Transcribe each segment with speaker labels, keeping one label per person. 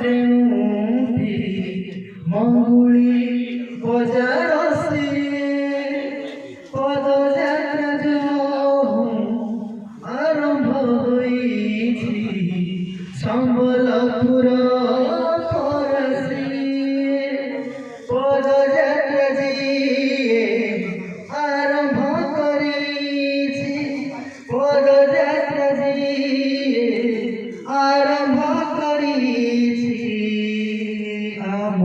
Speaker 1: ଯେଉଁଠି ମଙ୍ଗୁଳି ବଜାର ସିଏ ପଦଯାତ୍ରା ଯୋଉ ଆରମ୍ଭ ହୋଇଛି ସମ୍ବଲପୁର ପରସିଏ ପଦଯାତ୍ରା ଯିଏ ଆରମ୍ଭ କରିଛି ପଦଯାତ୍ରା ଯିଏ ଆରମ୍ଭ କରିଛି ଆମ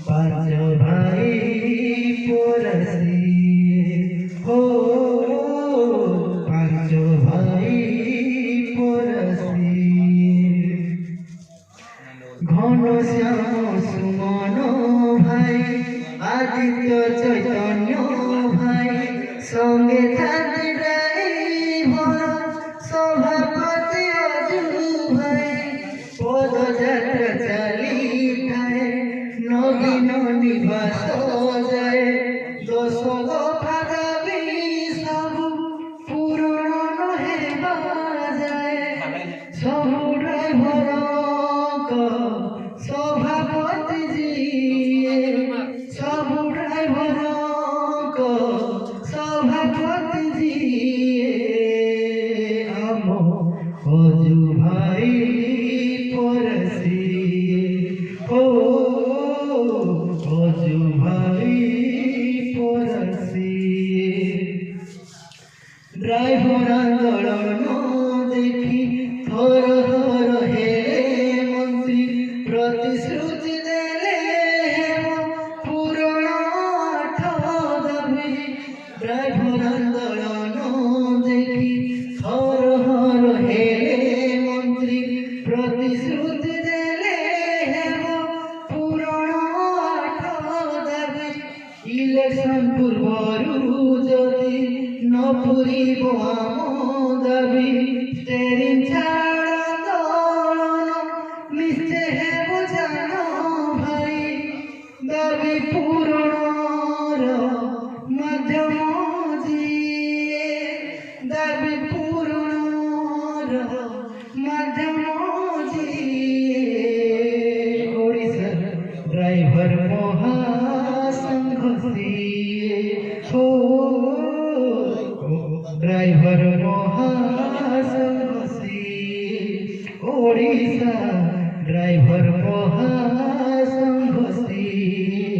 Speaker 1: ପାଞ୍ଚ ଭାଇ ପରସିଏ हो ପାଞ୍ଚ ଭାଇ ପରସିଏ ঘনশ্যাম সুমন ভাই আদিত্য চৈতন্য ভাই সঙ্গে থাকি ড্রাইভর সভাপতি অজু ভাই পদযাত্রা চালিଥାଏ নবীন নিবাস যায় দশ দফা দাবি সবু পূরণ হেবা যায় সবু ড্রাইভরଙ୍କ সভাপতি ଯିଏ ସବୁ ଡ୍ରାଇଭରଙ୍କ ସଭାପତି ଯିଏ ଆମ ଅଜୁ ଭାଇ ପରସିଏ ଓ ଅଜୁ ଭାଇ ପରସିଏ ଡ୍ରାଇଭର ଆନ୍ଦୋଳନ ଦେଖି ଥର ଥର ହେଲେ ମନ୍ତ୍ରୀ ପ୍ରତିଶ୍ରୁତି ଦେଲେ ହେବ ପୂରଣ ଆଠ ଦାବି ଡ୍ରାଇଭର ଆନ୍ଦୋଳନ ଦେଖି ଥର ଥର ହେଲେ ମନ୍ତ୍ରୀ ପ୍ରତିଶ୍ରୁତି ଦେଲେ ହେବ ପୂରଣ ଆଠ ଦାବି ଇଲେକ୍ସନ ପୂର୍ବରୁ ଯଦି ନ ପୂରିବ ଆମ ଦାବି ଷ୍ଟେରିଂ ଛାଡ଼ ଆନ୍ଦୋଳନ ନିଶ୍ଚୟ ହେବ ଜାଣ ଭାଇ ଦାବି ପୂରଣର ମାଧ୍ୟମ ଯିଏ ଦାବି ପୂରଣର ମାଧ୍ୟମ ଯିଏ ଓଡ଼ିଶା ଡ୍ରାଇଭର ମହାସଂଘ ସିଏ हो ଡ୍ରାଇଭର ମହାସଂଘ ସିଏ ଓଡ଼ିଶା ଡ୍ରାଇଭର ମହା